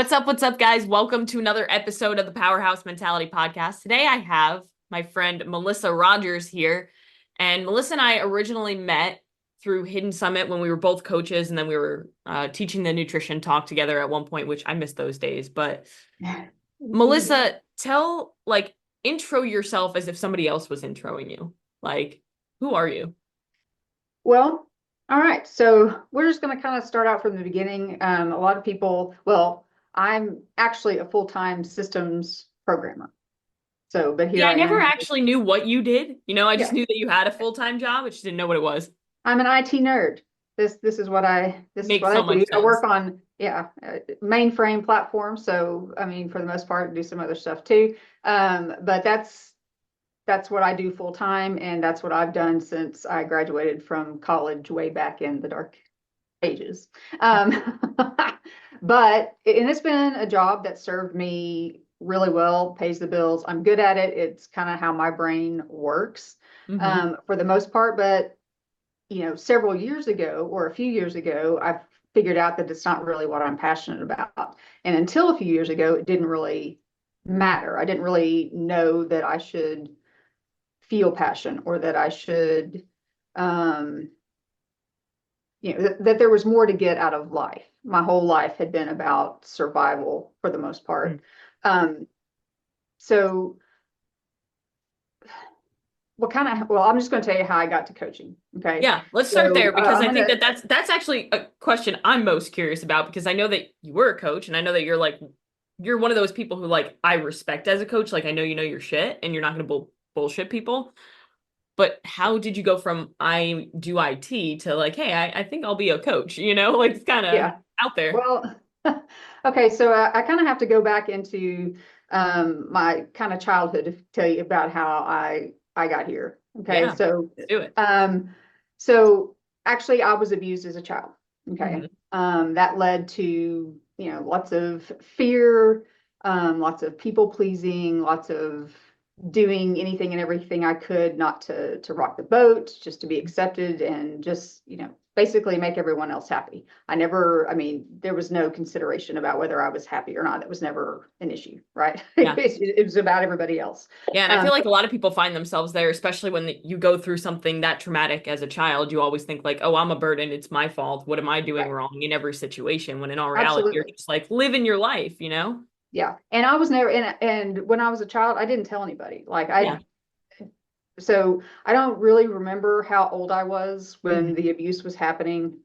What's up, guys? Welcome to another episode of the Powerhouse Mentality podcast. Today I have my friend Melissa Rogers here. And Melissa and I originally met through Hidden Summit when we were both coaches, and then we were teaching the nutrition talk together at one point, which I miss those days. But Melissa, intro yourself as if somebody else was introing you. Like, who are you? Well, all right. So we're just going to kind of start out from the beginning. A lot of people, I'm actually a full-time systems programmer. But here Yeah, I I never am. actually knew what you did. I just Yeah, knew that you had a full-time job. I just didn't know what it was. I'm an IT nerd. This is what Makes I so do. much I sense. work on mainframe platforms. So I mean, for the most part, do some other stuff too. But that's what I do full time, and that's what I've done since I graduated from college way back in the dark ages. Um, and it's been a job that served me really well, pays the bills. I'm good at it. It's kind of how my brain works Hmm. for the most part. But, several years ago or a few years ago, I figured out that it's not really what I'm passionate about. And until a few years ago, it didn't really matter. I didn't really know that I should feel passion or that I should um, that there was more to get out of life. My whole life had been about survival for the most part. Um, so I'm just going to tell you how I got to coaching. Okay. Yeah, let's start So there because I'm I going think to, that that's actually a question I'm most curious about because I know that you were a coach and I know that you're one of those people who I respect as a coach. Like I know you know your shit and you're not going to bullshit people. But how did you go from I do IT to hey, I think I'll be a coach, Like it's kind of yeah. out there. Well, okay. So I kind of have to go back into my kind of childhood to tell you about how I got here. Okay. Yeah, So, let's do it. um, so actually, I was abused as a child. Okay. Hmm. That led to, lots of fear, lots of people pleasing, lots of doing anything and everything I could not to rock the boat, just to be accepted and just, basically make everyone else happy. I mean, there was no consideration about whether I was happy or not. That was never an issue, right? Yeah. It was about everybody else. Yeah, and I Um, feel like a lot of people find themselves there, especially when you go through something that traumatic as a child. You always think oh, I'm a burden. It's my fault. What am I doing right. wrong in every situation? When in all reality, you're Absolutely. just living your life. Yeah. And I was never, and when I was a child, I didn't tell anybody. Yeah. So I don't really remember how old I was when Hmm. the abuse was happening.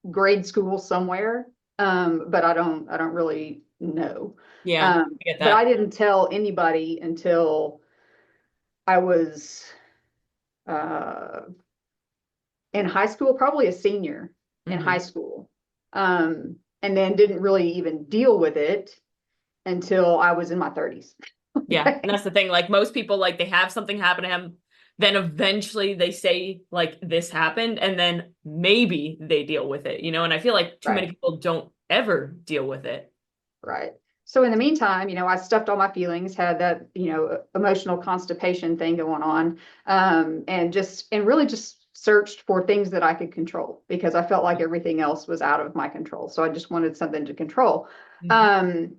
Grade school somewhere, but I don't really know. Yeah. I get But that. I didn't tell anybody until I was uh, in high school, probably a senior in high Hmm. school, and then didn't really even deal with it until I was in my 30s. Yeah. And that's the thing. Most people, they have something happen to him, then eventually they say this happened, and then maybe they deal with it. And I feel like too many Right. people don't ever deal with it. Right. So in the meantime, I stuffed all my feelings, had that, emotional constipation thing going on, and really just searched for things that I could control because I felt like everything else was out of my control. So I just wanted something to control. Mhm. Um,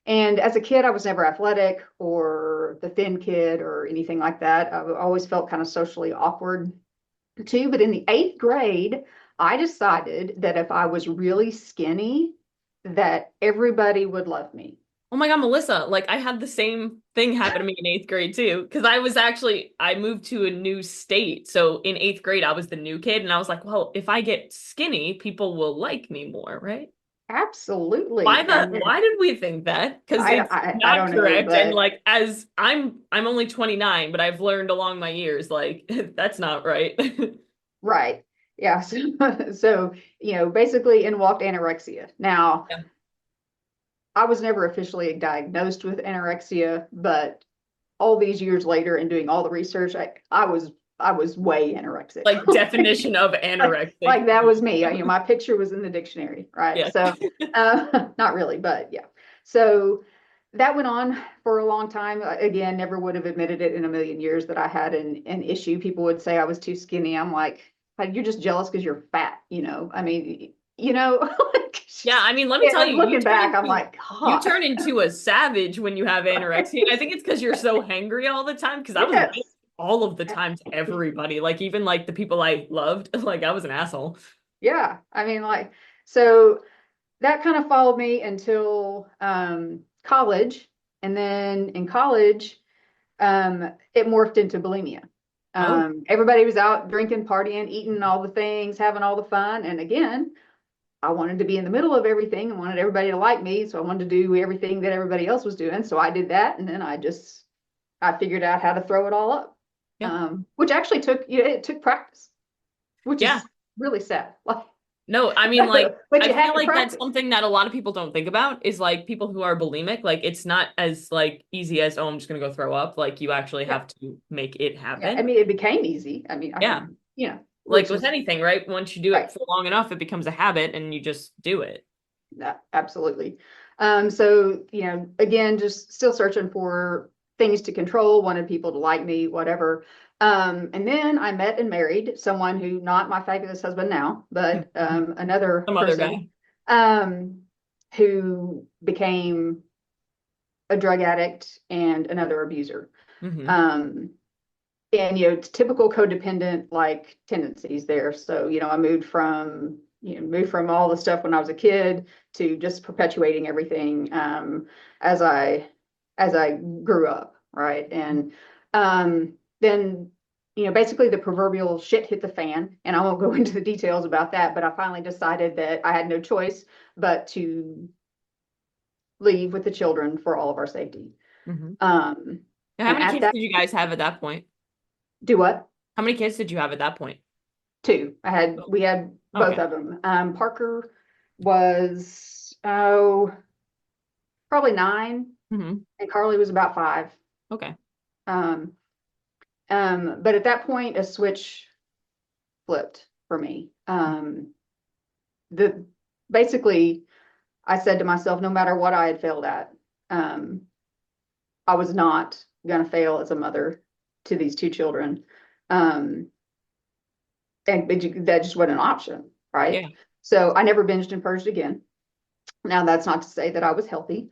and as a kid, I was never athletic or the thin kid or anything like that. I always felt kind of socially awkward too. But in the eighth grade, I decided that if I was really skinny, that everybody would love me. Oh my God, Melissa, I had the same thing happen to me in eighth grade too. Because I moved to a new state. So in eighth grade, I was the new kid. And I was like, well, if I get skinny, people will like me more, right? Absolutely. I mean, Why did we think that? Because I, it's I, I not don't know, correct. And but as I'm only 29, but I've learned along my years, that's not right. right. Yeah. So, basically in walked anorexia. Now, Yeah. I was never officially diagnosed with anorexia, but all these years later and doing all the research, I was way anorexic. Definition of like anorexic. that was me. My picture was in the dictionary, right? Yeah. So, not really, but yeah. So that went on for a long time. Again, never would have admitted it in a million years that I had an issue. People would say I was too skinny. I'm like, you're just jealous because you're fat, I mean, Yeah, I mean, let me Yeah, tell you, looking back, I'm like, you God. turn into a savage when you have anorexia. I think it's because you're so hangry all the time. Because I was Yes. all of the time to everybody, like even like the people I loved, like I was an asshole. Yeah. I mean, like, so that kind of followed me until college. And then in college, it morphed into bulimia. Oh, Everybody was out drinking, partying, eating all the things, having all the fun. And again, I wanted to be in the middle of everything and wanted everybody to like me. So I wanted to do everything that everybody else was doing. So I did that. And then I figured out how to throw it all up, yeah, which actually took, it took practice, which yeah. is really sad. Like, No, I mean, like, but I you feel have to like that's practice. something that a lot of people don't think about is like people who are bulimic, like it's not as like easy as, oh, I'm just gonna go throw up. Like you actually Yeah. have to make it Yeah. I happen. mean, it became easy. I mean, I Yeah. can, Like which with is anything, right? Once you do right. it for long enough, it becomes a habit and you just do it. Yeah, absolutely. So, again, just still searching for things to control, wanted people to like me, whatever. And then I met and married someone who, not my fabulous husband now, but another Some other person guy. um, who became a drug addict and another abuser. Hmm. Um, and typical codependent like tendencies there. So I moved from all the stuff when I was a kid to just perpetuating everything as i as I grew up, right? And then basically the proverbial shit hit the fan, and I won't go into the details about that, but I finally decided that I had no choice but to leave with the children for all of our safety. Hmm. um How and many at kids that, did you guys have at that point? do what? How many kids did you have at that point? Two. We had both Okay. of them. Parker was probably 9, Hmm. and Carly was about 5. Okay. Um, but at that point, a switch flipped for me. The Basically, I said to myself, no matter what I had failed at, um, I was not going to fail as a mother to these two children. Um, and that just wasn't an option, right? Yeah. So I never binged and purged again. Now, that's not to say that I was healthy,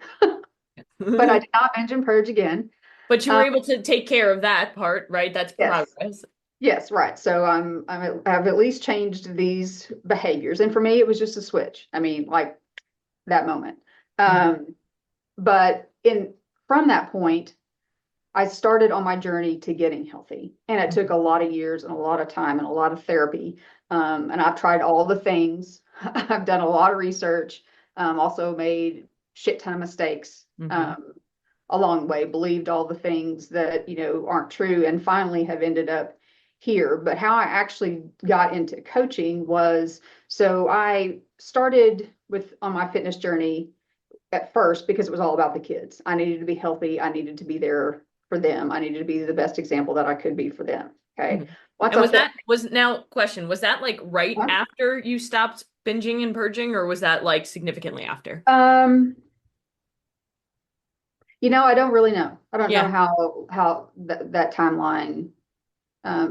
but I did not binge and purge again. But you were Um, able to take care of that part, right? That's yes, progress. yes, right. So I've at least changed these behaviors, and for me, it was just a switch. I mean, like that moment. Mhm. But in from that point, I started on my journey to getting healthy, and it took a lot of years and a lot of time and a lot of therapy. And I've tried all the things. I've done a lot of research. Also made shit ton of mistakes Hmm. along the way. Believed all the things that aren't true, and finally have ended up here. But how I actually got into coaching was, so I started with on my fitness journey at first because it was all about the kids. I needed to be healthy. I needed to be there for them. I needed to be the best example that I could be for them. Okay. Hmm. Once And I was felt, that was now question, was that like right after you stopped binging and purging, or was that like significantly after? um, I don't really know. I don't know Yeah. how that timeline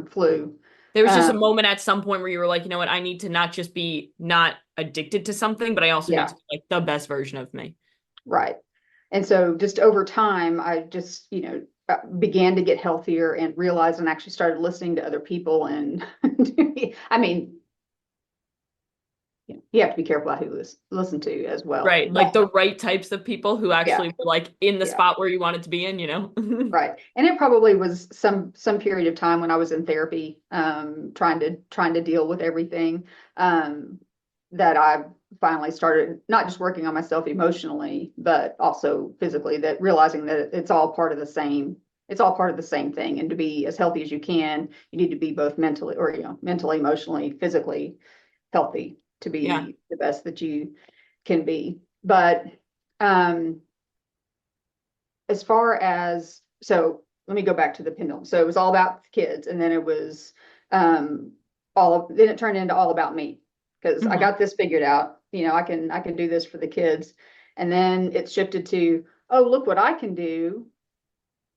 flew. There was just a Um, moment at some point where you were like, you know what, I need to not just be not addicted to something, but I also need yeah, to be like the best version of me. right. And so just over time, I just, began to get healthier and realized and actually started listening to other people. And I mean, you have to be careful about who you listen to as well. Right. But Like the right types of people who yeah, actually were like in the yeah, spot where you wanted to be in, you know? right. And it probably was some period of time when I was in therapy, trying to deal with everything, um, that I finally started not just working on myself emotionally, but also physically. That realizing that it's all part of the same. It's all part of the same thing. And to be as healthy as you can, you need to be both mentally, or mentally, emotionally, physically healthy to Yeah. be the best that you can be. But um, as far as, so let me go back to the pendulum. So it was all about the kids, and then it was um then it turned into all about me, because I Hmm. got this figured out. I can do this for the kids. And then it shifted to, oh, look what I can do.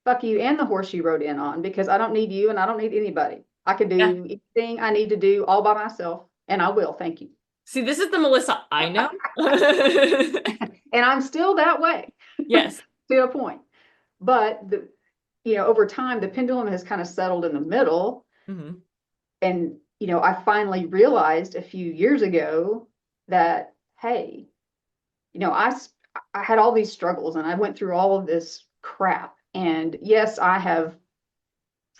Fuck you and the horse you rode in on, because I don't need you and I don't need anybody. I can Yeah. do anything I need to do all by myself, and I will. Thank you. See, this is the Melissa I know. And I'm still that way Yes. to a point. But over time, the pendulum has kind of settled in the middle. Hmm. And, I finally realized a few years ago that, hey, I had all these struggles and I went through all of this crap. And yes, I have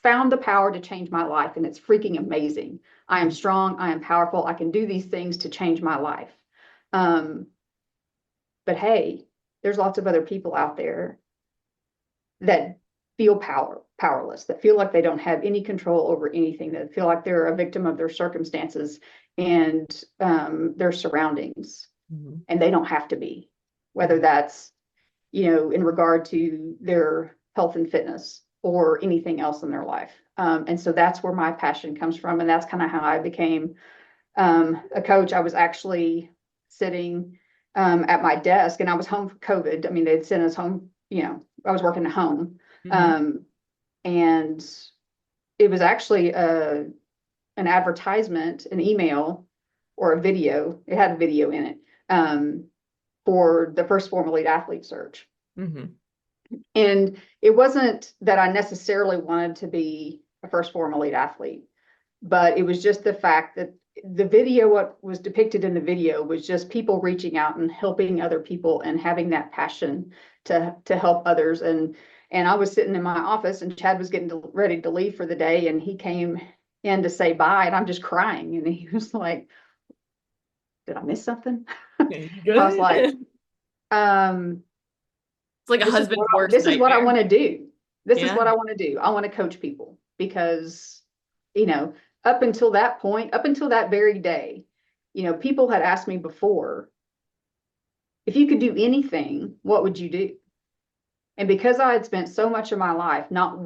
found the power to change my life, and it's freaking amazing. I am strong. I am powerful. I can do these things to change my life. Um, but hey, there's lots of other people out there that feel powerless, that feel like they don't have any control over anything, that feel like they're a victim of their circumstances and their surroundings, Hmm. and they don't have to be. Whether that's in regard to their health and fitness or anything else in their life. And so that's where my passion comes from, and that's kind of how I became a coach. I was actually sitting at my desk, and I was home for COVID. I mean, they'd sent us home. I was working at home, Hmm. um, and it was actually an advertisement, an email, or a video. It had a video in it for the First Form Elite Athlete Search. Hmm. And it wasn't that I necessarily wanted to be a First Form Elite athlete, but it was just the fact that the video, what was depicted in the video, was just people reaching out and helping other people and having that passion to help others. And I was sitting in my office, and Chad was getting ready to leave for the day, and he came in to say bye, and I'm just crying, and he was like, "Did I miss something?" I was Good. like, It's um, like a this is husband's worst this is what I nightmare. want to do. This is Yeah. what I want to do. I want to coach people because, you know, up until that point, up until that very day, people had asked me before, if you could do anything, what would you do? And because I had spent so much of my life not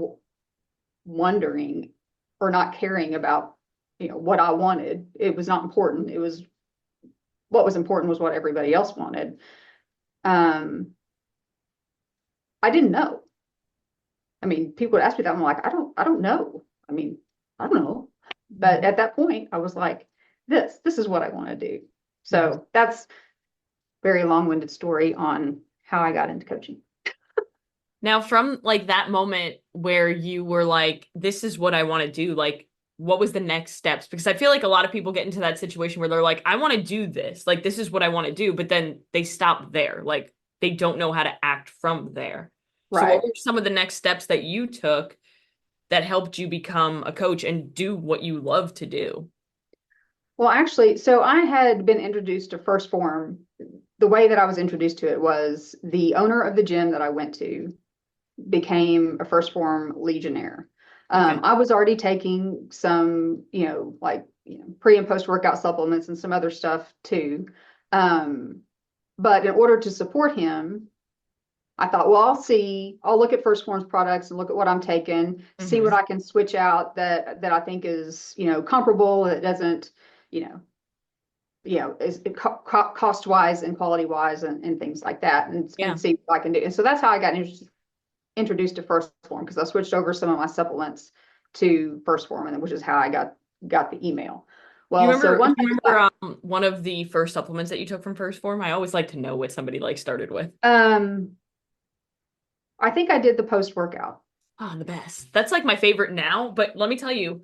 wondering or not caring about, what I wanted, it was not important. It was what was important was what everybody else wanted. Um, I didn't know. I mean, people would ask me that. I'm like, I don't know. I mean, I don't know. But Mhm. at that point, I was like, this is what I want to do. Mhm. So that's a very long-winded story on how I got into coaching. Now, from like that moment where you were like, this is what I want to do, like, what was the next steps? Because I feel like a lot of people get into that situation where they're like, I want to do this, like, this is what I want to do, but then they stop there. Like, they don't know how to act from there. So, what Right. were some of the next steps that you took that helped you become a coach and do what you love to do? Well, actually, so I had been introduced to First Form. The way that I was introduced to it was the owner of the gym that I went to became a First Form Legionnaire. Okay. I was already taking some, like, pre and post workout supplements and some other stuff too. Um, but in order to support him, I thought, well, I'll look at First Form's products and look at what I'm taking, see what Hmm. I can switch out that I think is, comparable, that doesn't, you know, is cost wise and quality wise and things like that, and Yeah. see what I can do. And so that's how I got introduced to First Form, because I switched over some of my supplements to First Form, and which is how I got the email. Well, so Do one you day, remember one of the first supplements that you took from First Form? I always like to know what somebody like started with. um, I think I did the post workout. Oh, the best. That's like my favorite now, but let me tell you,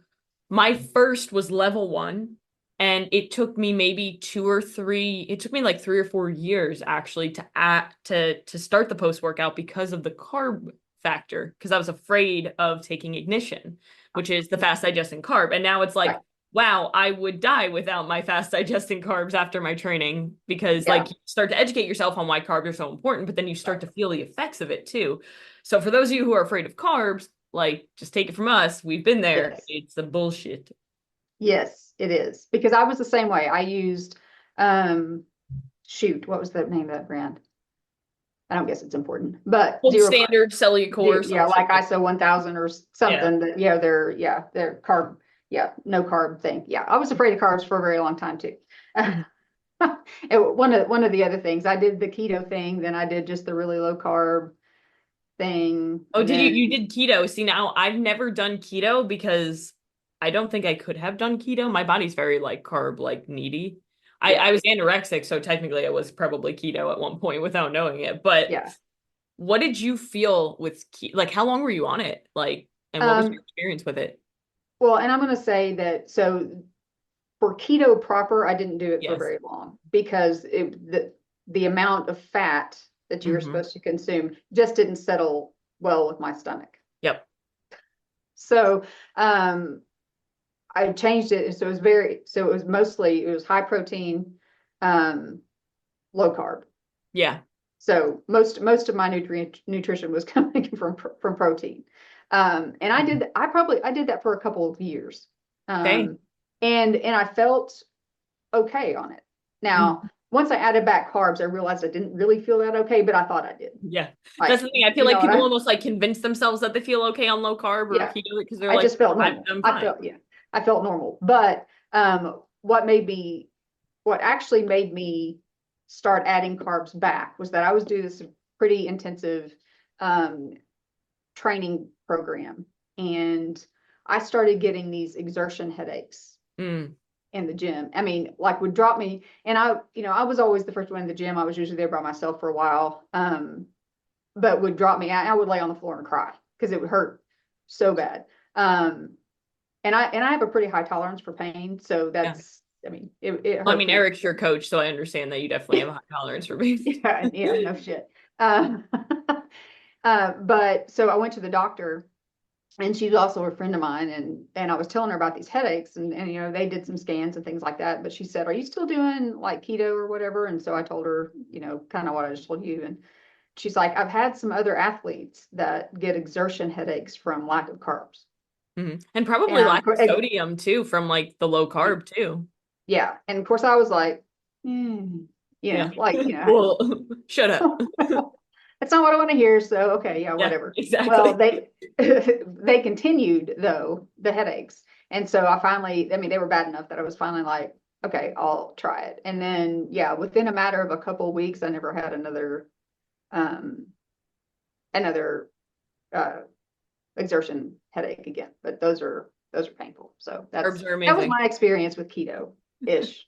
my first was level one, and it took me maybe it took me like 3 or 4 years actually to start the post workout because of the carb factor, because I was afraid of taking ignition, which is the fast digesting carb. And now it's Right. like, wow, I would die without my fast digesting carbs after my training, because Yeah. like you start to educate yourself on why carbs are so important, but then you Right. start to feel the effects of it too. So for those of you who are afraid of carbs, like just take it from us. We've been there. Yes. It's the bullshit. Yes, it is. Because I was the same way. I used, um, shoot, what was the name of that brand? I don't guess it's important, but Gold standard, cellular, some yeah, shit like like ISO 1000 or that. Yeah. something that, they're carb, no carb thing. Yeah, I was afraid of carbs for a very long time too. Mhm. And one of the other things, I did the keto thing, then I did just the really low carb thing, Oh, and did you? then You did keto. See, now I've never done keto because I don't think I could have done keto. My body's very like carb like needy. I was anorexic, so technically I was probably keto at one point without knowing it. But Yeah. what did you feel with like how long were you on it? Like, and what was your Um, experience with it? well, and I'm going to say that so for keto proper, I didn't do it for Yes. very long because the amount of fat that you were Hmm. supposed to consume just didn't settle well with my stomach. Yep. So um, I changed it. So it was mostly, it was high protein, um, low carb. Yeah. So most of my nutrition was coming from protein. And Mhm. I did that for a couple of years. Okay. Um, and I felt okay on it. Now, Mhm. once I added back carbs, I realized I didn't really feel that okay, but I thought I did. Yeah. That's Like, the thing. I feel you like know what people I, almost like convince themselves that they feel okay on low carb or yeah, keto because they're I like, just felt I'm, normal. I'm fine. Yeah, I felt normal. But what made me, what actually made me start adding carbs back was that I was doing this pretty intensive um, training program, and I started getting these exertion headaches Mm. in the gym. I mean, like would drop me, and I was always the first one in the gym. I was usually there by myself for a while, but would drop me. I would lay on the floor and cry because it would hurt so bad. Um, and I have a pretty high tolerance for pain, so Yeah. that's, I mean, it Well, I hurt mean, pretty. Eric's your coach, so I understand that you definitely have a high tolerance for pain. Yeah, yeah, no shit. But so I went to the doctor, and she's also a friend of mine, and I was telling her about these headaches, and they did some scans and things like that, but she said, are you still doing like keto or whatever? And so I told her, kind of what I just told you, and she's like, I've had some other athletes that get exertion headaches from lack of carbs. Mhm. And probably And lack of sodium too from like the low carb too. yeah, and of course I was like, Yeah. like, Well, shut up. that's not what I want to hear. So, okay, yeah, Yeah, whatever. Well, exactly. they continued though, the headaches. And so I mean, they were bad enough that I was finally like, okay, I'll try it. And then, yeah, within a matter of a couple of weeks, I never had um, another, uh, exertion headache again. But those are painful. So Herbs are that was amazing. my experience with keto-ish.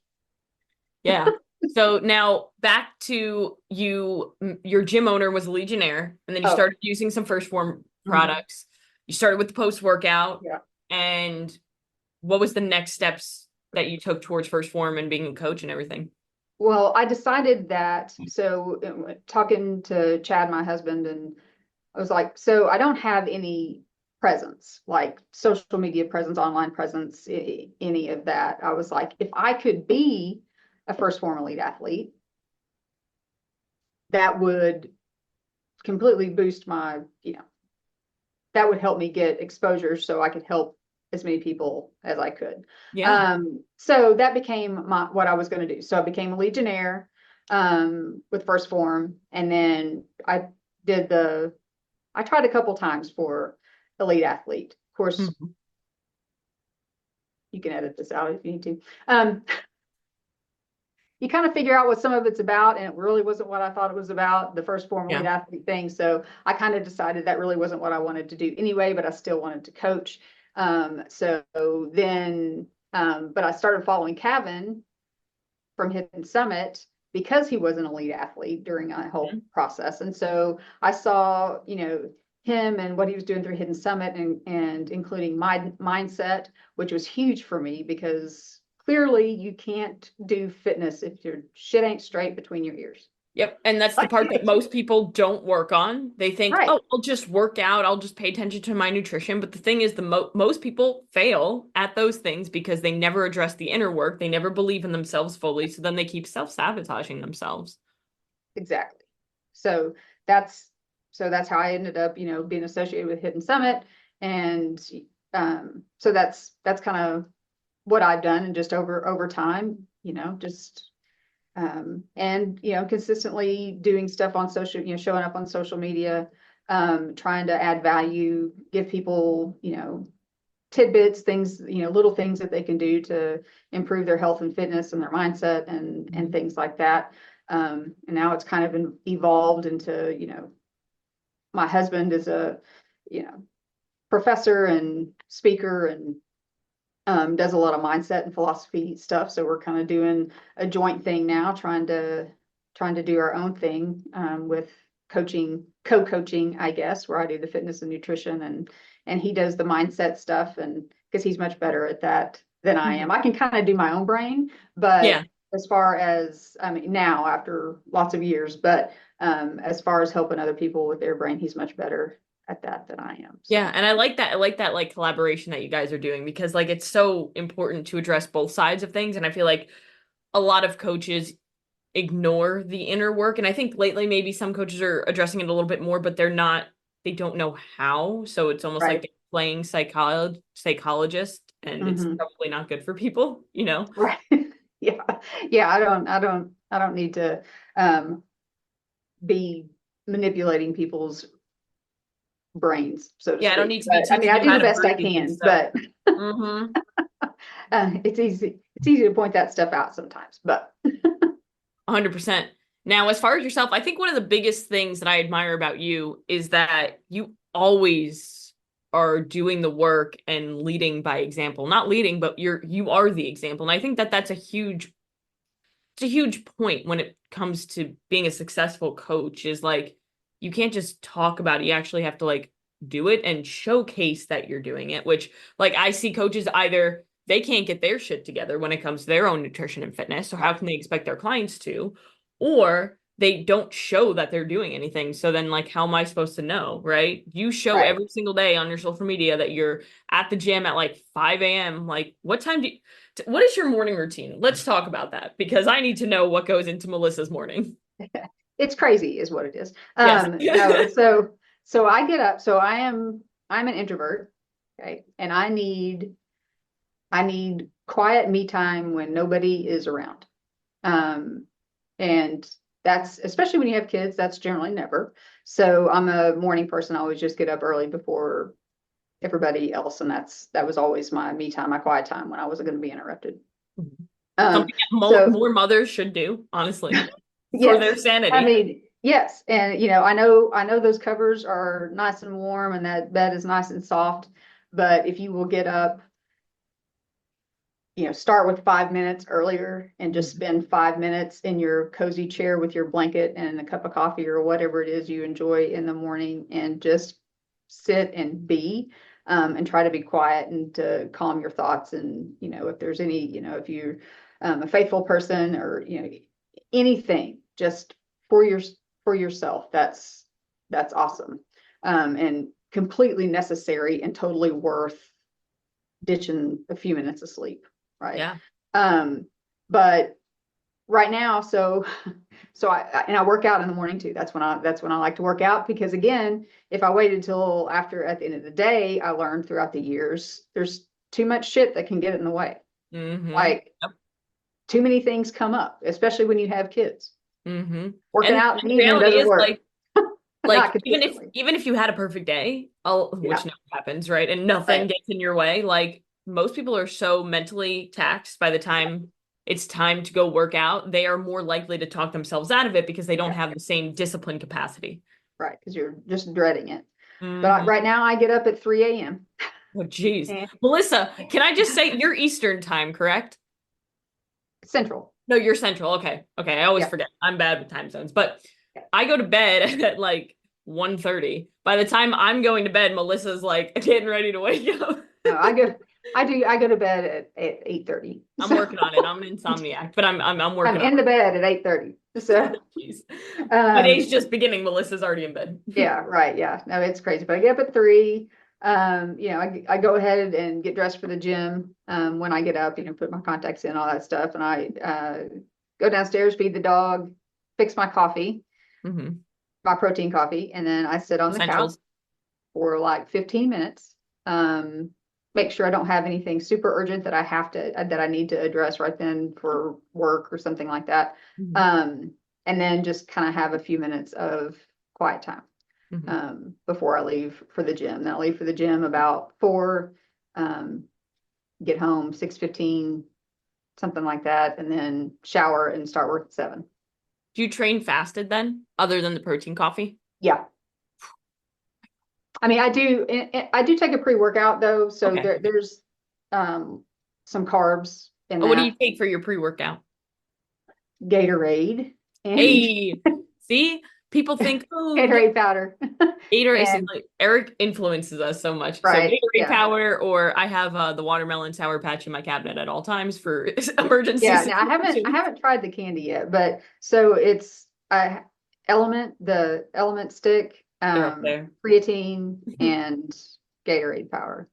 Yeah. So now back to you, your gym owner was a Legionnaire, and then you Oh, started using some first form mhm, products. You started with the post workout, yeah. and what was the next steps that you took towards first form and being a coach and everything? Well, I decided that, so talking to Chad, my husband, and I was like, so I don't have any presence, like social media presence, online presence, any of that. I was like, if I could be a first form elite athlete, that would completely boost that would help me get exposure so I could help as many people as I could. Yeah. So that became what I was going to do. So I became a Legionnaire with first form, and then did I tried a couple times for elite athlete. Of course, Mhm. you can edit this out if you need to. You kind of figure out what some of it's about, and it really wasn't what I thought it was about, the first form elite Yeah. athlete thing. So I kind of decided that really wasn't what I wanted to do anyway, but I still wanted to coach. So then, but I started following Kevin from Hidden Summit because he was an elite athlete during that whole Mhm. process. And so I saw, him and what he was doing through Hidden Summit, and including my mindset, which was huge for me because clearly you can't do fitness if your shit ain't straight between your ears. Yep. And that's the Like, part that most people don't work on. They think, right. oh, I'll just work out. I'll just pay attention to my nutrition. But the thing is, most people fail at those things because they never address the inner work. They never believe in themselves fully. So then they keep self-sabotaging themselves. Exactly. So that's that's how I ended up, being associated with Hidden Summit. And so that's kind of what I've done, and just over time, just and consistently doing stuff on social, showing up on social media, trying to add value, give people, tidbits, things, little things that they can do to improve their health and fitness and their mindset, and Mhm. things like that. And now it's kind of evolved into, my husband is a, professor and speaker, and does a lot of mindset and philosophy stuff. So we're kind of doing a joint thing now, trying to do our own thing with coaching, co-coaching, I guess, where I do the fitness and nutrition and he does the mindset stuff, and because he's much better at that than I am. I can kind of do my own brain, but Yeah. as far as I mean now after lots of years, but as far as helping other people with their brain, he's much better at that than I am. Yeah, So and I like that. I like that like collaboration that you guys are doing because like it's so important to address both sides of things. And I feel like a lot of coaches ignore the inner work. And I think lately maybe some coaches are addressing it a little bit more, but they don't know how. So it's almost like right. they're playing psychologist, and it's Hmm. probably not good for people, you know? Right. Yeah. Yeah. I don't need to um be manipulating people's brains, so to Yeah, I don't speak. need to be But I mean, teaching I them do how the to best I breathe and can, stuff. but Mm-hmm. it's easy to point that stuff out sometimes. But 100%. Now, as far as yourself, I think one of the biggest things that I admire about you is that you always are doing the work and leading by example. Not leading, but you are the example. And I think that that's it's a huge point when it comes to being a successful coach is like you can't just talk about it. You actually have to like do it and showcase that you're doing it, which like I see coaches either they can't get their shit together when it comes to their own nutrition and fitness. So how can they expect their clients to? Or they don't show that they're doing anything. So then like how am I supposed to know, right? You show right. every single day on your social media that you're at the gym at like 5 a.m. Like what time do you what is your morning routine? Let's talk about that because I need to know what goes into Melissa's morning. It's crazy is what it is. Yes. No, so I get up, so I'm an introvert, okay, and I need quiet me time when nobody is around. Um, and that's especially when you have kids, that's generally never. So I'm a morning person. I always just get up early before everybody else, and that was always my me time, my quiet time when I wasn't going to be interrupted. Um, Something that so more mothers should do, honestly, for their yes, I sanity. mean yes, and I know those covers are nice and warm, and that bed is nice and soft, but if you will get up, start with 5 minutes earlier and just Mhm. spend 5 minutes in your cozy chair with your blanket and a cup of coffee or whatever it is you enjoy in the morning and just sit and be and try to be quiet and to calm your thoughts. And, if there's any, if you're a faithful person or, anything just for your, for yourself, that's awesome. And completely necessary and totally worth ditching a few minutes of sleep, right? Yeah. Um, but right now, so I work out in the morning too. That's when I like to work out because again, if I waited till after at the end of the day, I learned throughout the years there's too much shit that can get in the way. Mm-hmm. Like too many things come up, especially when you have kids. Mm-hmm. Working And out in the the evening reality doesn't is work, like not consistently. even if you had a perfect day, which Yeah, never happens, right? And nothing right. gets in your way, like most people are so mentally taxed by the time it's time to go work out, they are more likely to talk themselves out of it because they don't Yeah, have the same discipline capacity. right. Because you're just dreading it. But Hmm. right now I get up at 3 a.m. Oh, geez. and Melissa, can I just say you're Eastern time, correct? Central. No, you're Central. Okay. Okay. I always Yeah. forget. I'm bad with time zones. But Yeah. I go to bed at like 1:30. By the time I'm going to bed, Melissa's like getting ready to wake up. No, I go to bed at 8:30. I'm So working on it. I'm an insomniac, but I'm I'm working on in the bed at 8:30. So it. Jeez. My um day's just beginning. Melissa's already in bed. yeah, right. Yeah. No, it's crazy. But I get up at 3. I go ahead and get dressed for the gym when I get up, put my contacts in, all that stuff. And I go downstairs, feed the dog, fix my coffee, Hmm. my protein coffee, and then I sit on the couch Essentials. for like 15 minutes. Um, Make sure I don't have anything super urgent that I need to address right then for work or something like that. Hmm. Um, and then just kind of have a few minutes of quiet time Hmm. before I leave for the gym. Then I leave for the gym about 4, um, get home 6:15, something like that, and then shower and start work at 7. Do you train fasted then, other than the protein coffee? Yeah. I mean, I do take a pre-workout though, so Okay. there's um some carbs in Oh, what do you that, take for your pre-workout? Gatorade and Hey, see, people think, oh, Gatorade powder. Gatorade is And like Eric influences us so much. So right, Gatorade yeah. power, or I have the watermelon sour patch in my cabinet at all times for emergency Yeah, now I situations. haven't tried the candy yet, but so it's the element stick, They're up there. creatine and Gatorade powder.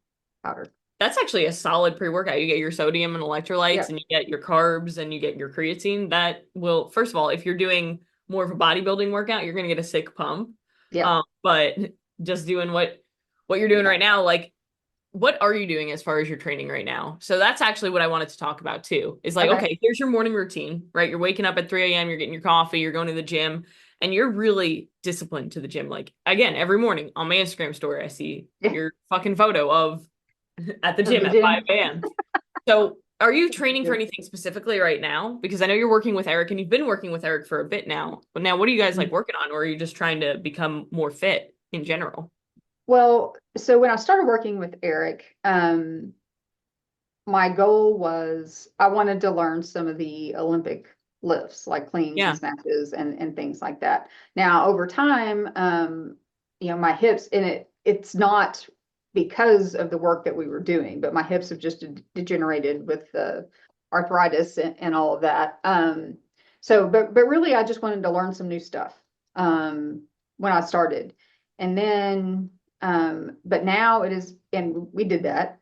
That's actually a solid pre-workout. You get your sodium and electrolytes, Yeah, and you get your carbs, and you get your creatine. That will, first of all, if you're doing more of a bodybuilding workout, you're going to get a sick pump. yeah, But just doing what you're doing yeah. right now, like what are you doing as far as your training right now? So that's actually what I wanted to talk about too. Is like, Okay. okay, here's your morning routine, right? You're waking up at 3 a.m., you're getting your coffee, you're going to the gym, and you're really disciplined to the gym. Like again, every morning on my Instagram story, I see Yeah, your fucking photo of at the of gym the at gym. 5 a.m. So are you Thank training for you. anything specifically right now? Because I know you're working with Eric and you've been working with Eric for a bit now. But now what are you guys like working on? Or are you just trying to become more fit in general? Well, so when I started working with Eric, my goal was I wanted to learn some of the Olympic lifts, like cleans and Yeah. snatches and things like that. Now, over time, my hips, and it's not because of the work that we were doing, but my hips have just degenerated with the arthritis and all of that. But really, I just wanted to learn some new stuff when I started, and then, but now it is, and we did that.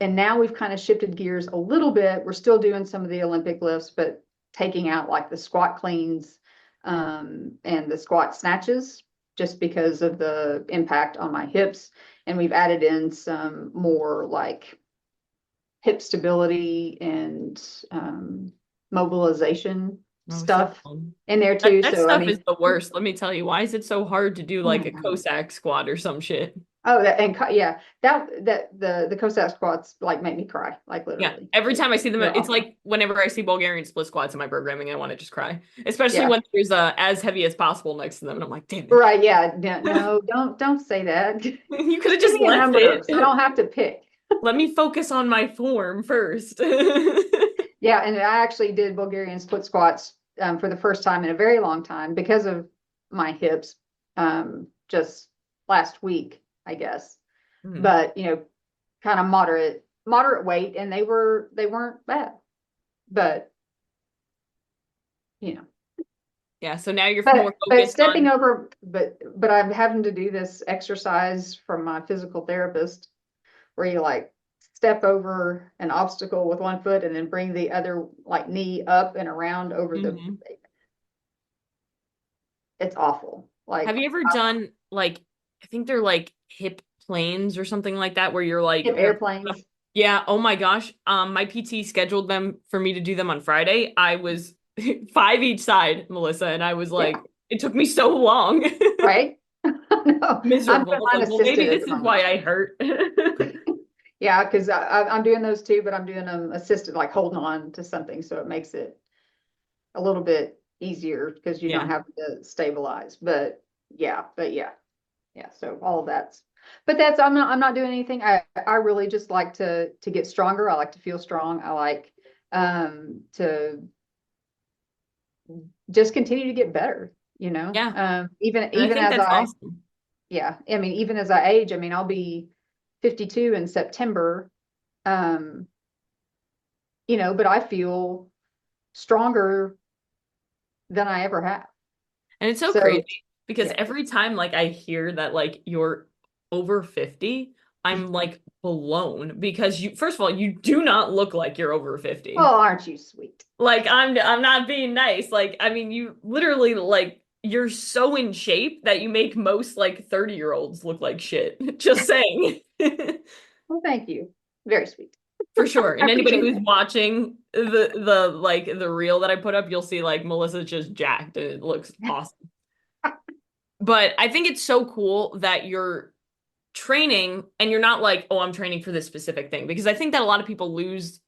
And now we've kind of shifted gears a little bit. We're still doing some of the Olympic lifts, but taking out like the squat cleans and the squat snatches just because of the impact on my hips. And we've added in some more like hip stability and mobilization Oh, so stuff fun. in there That too. that So I stuff is mean, the worst. Let me tell you. Why is it so hard to do oh like my a God. Cossack squat or some shit? Oh, yeah, that the Cossack squats like make me cry, like Yeah. literally. Every time I see them, They're it's awful. like whenever I see Bulgarian split squats in my programming, I want to just cry. Especially Yeah. when there's as heavy as possible next to them. And I'm like, damn Right, yeah. No, don't say that. Give it. You could have just me a left number so I it. don't have to pick. Let me focus on my form first. Yeah, and I actually did Bulgarian split squats for the first time in a very long time because of my hips just last week, I guess. Mhm. But kind of moderate weight, and they weren't bad. But you know, Yeah. So now you're more but focused stepping on. over, but I'm having to do this exercise from my physical therapist where you like step over an obstacle with one foot and then bring the other like knee up and around over the. Mhm. It's awful. Have Like you ever done like, I think they're like hip planes or something like that, where you're like, hip airplanes. yeah, oh my gosh. My PT scheduled them for me to do them on Friday. I was five each side, Melissa, and I was Yeah, like, it took me so long. right. No, I'm Miserable. I doing was mine like, well, maybe assisted at this the is why moment. I hurt. Yeah, because I'm doing those too, but I'm doing them assisted, like holding on to something, so it makes it a little bit easier because you don't Yeah. have to stabilize. Yeah. So all of that's, but that's I'm not doing anything. I really just like to get stronger. I like to feel strong. I like to just continue to get better. Yeah. Even And I even think as that's I awesome. yeah, I mean even as I age. I mean I'll be 52 in September. Um, but I feel stronger than I ever have. And it's so So crazy because yeah. every time like I hear that like you're over 50, I'm like blown because you first of all, you do not look like you're over 50. Oh, aren't you sweet? Like I'm not being nice. Like I mean you literally like you're so in shape that you make most like 30-year-olds look like shit. Just saying. Well, thank you. Very sweet. For sure. I And anybody appreciate who's watching the like the reel that I put up, you'll see like Melissa's just jacked and it looks awesome. that. But I think it's so cool that you're training and you're not like, oh, I'm training for this specific thing. Because I think that a lot of people lose,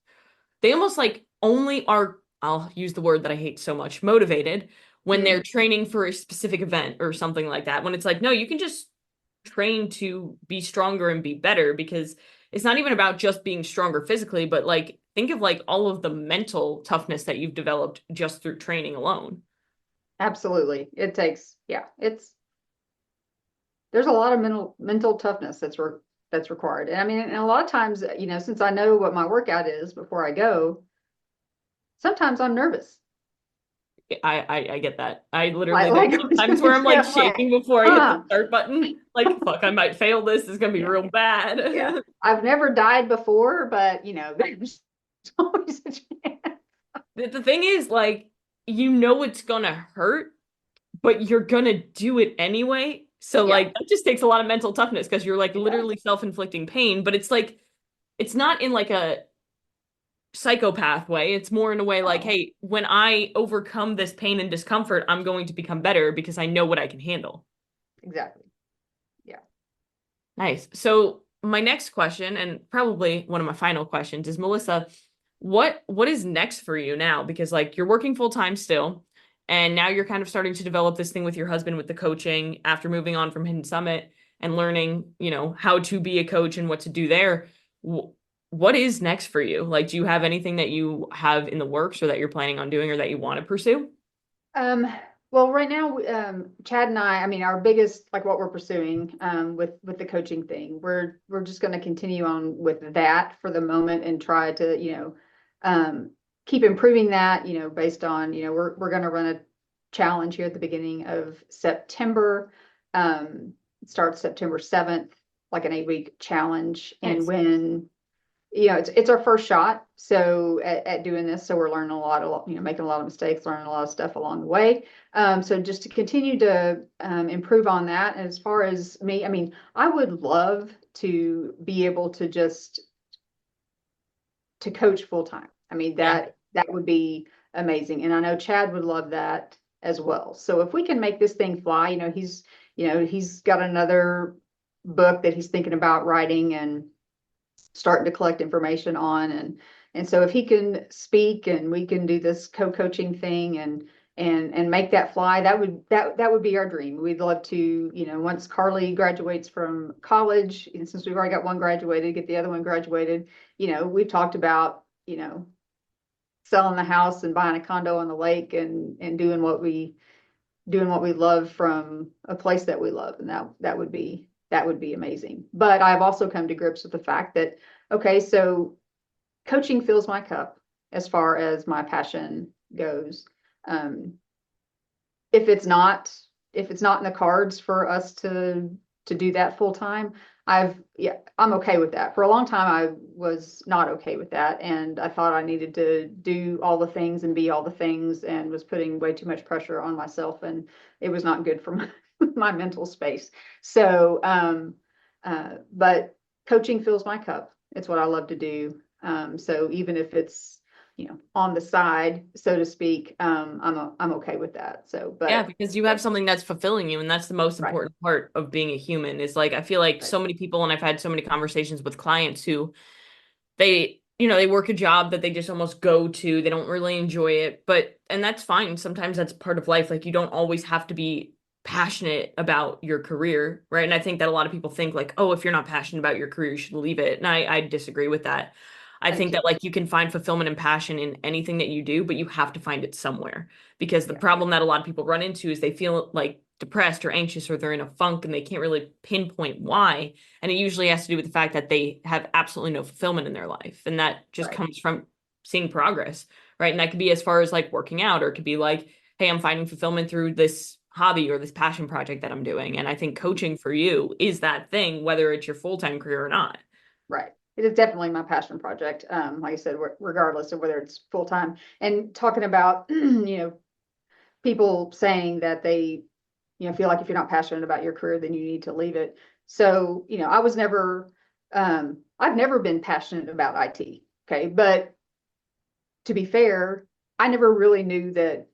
they almost like only are, I'll use the word that I hate so much, motivated when Mhm. they're training for a specific event or something like that. When it's like, no, you can just train to be stronger and be better because it's not even about just being stronger physically, but like think of like all of the mental toughness that you've developed just through training alone. Absolutely. It takes, yeah, there's a lot of mental toughness that's required. And I mean, and a lot of times, since I know what my workout is before I go, sometimes I'm nervous. I get that. I literally, Like, there's like, sometimes where I'm like I'm like, shaking before I hit the huh, start button. Like, fuck, I might fail this. It's gonna be yeah, real yeah. bad. I've never died before, but there's always a chance. The thing is, like, you know it's gonna hurt, but you're gonna do it anyway. So Yeah, like that just takes a lot of mental toughness because you're like it does. literally self-inflicting pain, but it's like it's not in like a psychopath way. It's more in a way like, No, hey, when I overcome this pain and discomfort, I'm going to become better because I know what I can handle. exactly. Yeah. Nice. So my next question, and probably one of my final questions, is Melissa, what is next for you now? Because like you're working full time still, and now you're kind of starting to develop this thing with your husband with the coaching after moving on from Hidden Summit and learning, how to be a coach and what to do there. What is next for you? Like, do you have anything that you have in the works or that you're planning on doing or that you want to pursue? Um, well, right now, Chad and I mean, our biggest, like what we're pursuing, with the coaching thing, we're just going to continue on with that for the moment and try to, keep improving that, based on, we're going to run a challenge here at the beginning of September. It starts September 7th, like an 8-week challenge. And Nice. when it's our first shot. So at doing this, so we're learning a lot, making a lot of mistakes, learning a lot of stuff along the way. So just to continue to improve on that. And as far as me, I mean, I would love to be able to just to coach full time. I mean, Yeah. that would be amazing. And I know Chad would love that as well. So if we can make this thing fly, he's got another book that he's thinking about writing and starting to collect information on, and so if he can speak and we can do this co-coaching thing and make that fly, that would be our dream. We'd love to, once Carly graduates from college, and since we've already got one graduated, get the other one graduated. We've talked about, selling the house and buying a condo on the lake and doing what we love from a place that we love, and that would be amazing. But I've also come to grips with the fact that, okay, so coaching fills my cup as far as my passion goes. Um, if it's not if it's not in the cards for us to do that full time, I'm okay with that. For a long time, I was not okay with that, and I thought I needed to do all the things and be all the things, and was putting way too much pressure on myself, and it was not good for my mental space. So, but coaching fills my cup. It's what I love to do. So even if it's on the side, so to speak, I'm okay with that. So, Yeah, but because you have something that's fulfilling you, and that's the most right, important part of being a human is like I feel like right, so many people, and I've had so many conversations with clients who they work a job that they just almost go to. They don't really enjoy it, and that's fine. Sometimes that's part of life. Like you don't always have to be passionate about your career, right? And I think that a lot of people think like, oh, if you're not passionate about your career, you should leave it. And I disagree with that. I I do think too. that like you can find fulfillment and passion in anything that you do, but you have to find it somewhere because the Yeah, problem that a lot of people run into is they feel like depressed or anxious or they're in a funk and they can't really pinpoint why. And it usually has to do with the fact that they have absolutely no fulfillment in their life. And that just right. comes from seeing progress, right? And that could be as far as like working out, or it could be like, hey, I'm finding fulfillment through this hobby or this passion project that I'm doing. And I think coaching for you is that thing, whether it's your full-time career or not. Right. It is definitely my passion project. Like I said, regardless of whether it's full time. And talking about, people saying that they, feel like if you're not passionate about your career, then you need to leave it. So, I've never been passionate about IT. Okay. But to be fair, I never really knew that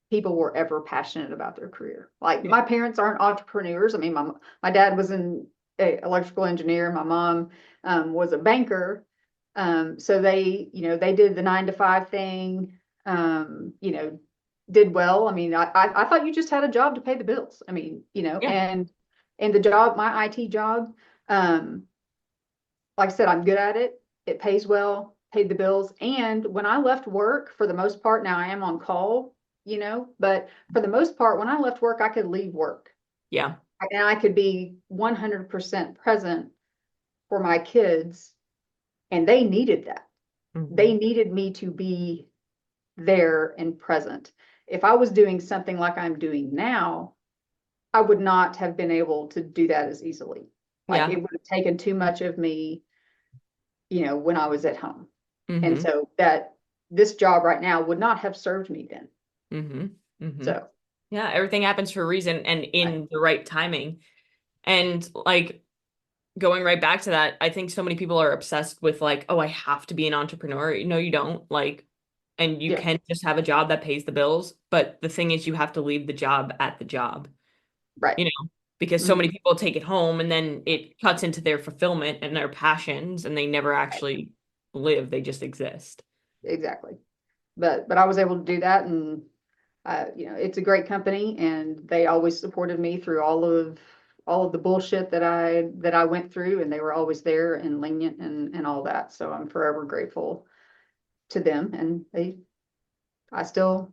people were ever passionate about their career. Like Yeah. my parents aren't entrepreneurs. I mean, my dad was an electrical engineer. My mom was a banker. So they did the 9 to 5 thing. Did well. I mean, I thought you just had a job to pay the bills. I mean, Yeah. and the job, my IT job, um, like I said, I'm good at it. It pays well, paid the bills. And when I left work, for the most part, now I am on call, but for the most part, when I left work, I could leave work Yeah. and I could be 100% present for my kids. And they needed that. Hmm. They needed me to be there and present. If I was doing something like I'm doing now, I would not have been able to do that as easily. Like Yeah. it would have taken too much of me, when I was at home. And Hmm. so that this job right now would not have served me then. Hmm. Hmm. So, Yeah, everything happens for a reason and right. in the right timing. And like going right back to that, I think so many people are obsessed with like, oh, I have to be an entrepreneur. No, you don't. Like, and you Yeah, can just have a job that pays the bills. But the thing is, you have to leave the job at the job, right. you know, because so Mhm. many people take it home and then it cuts into their fulfillment and their passions and they never Right. actually live. They just exist. Exactly. But I was able to do that, and it's a great company, and they always supported me through all of the bullshit that I went through, and they were always there and lenient and all that. So I'm forever grateful to them, and I still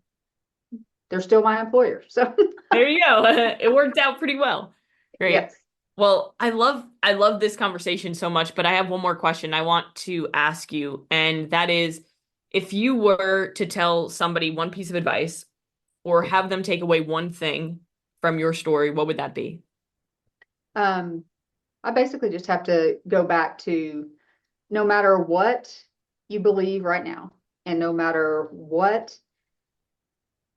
they're still my employer. So There you go. It worked out pretty well. Great. yes. Well, I love this conversation so much, but I have one more question I want to ask you, and that is if you were to tell somebody one piece of advice or have them take away one thing from your story, what would that be? Um, I basically just have to go back to no matter what you believe right now, and no matter what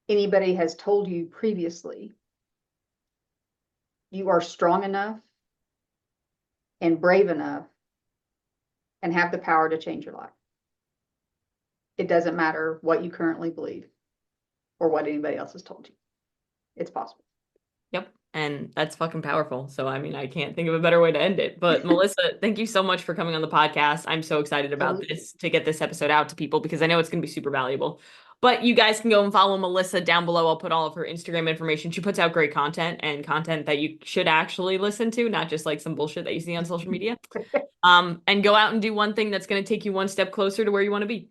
anybody has told you previously, you are strong enough and brave enough and have the power to change your life. It doesn't matter what you currently believe or what anybody else has told you. It's possible. Yep. And that's fucking powerful. So, I mean, I can't think of a better way to end it. But Melissa, thank you so much for coming on the podcast. I'm so excited about Absolutely. this to get this episode out to people because I know it's going to be super valuable. But you guys can go and follow Melissa down below. I'll put all of her Instagram information. She puts out great content and content that you should actually listen to, not just like some bullshit that you see on social media. And go out and do one thing that's going to take you one step closer to where you want to be.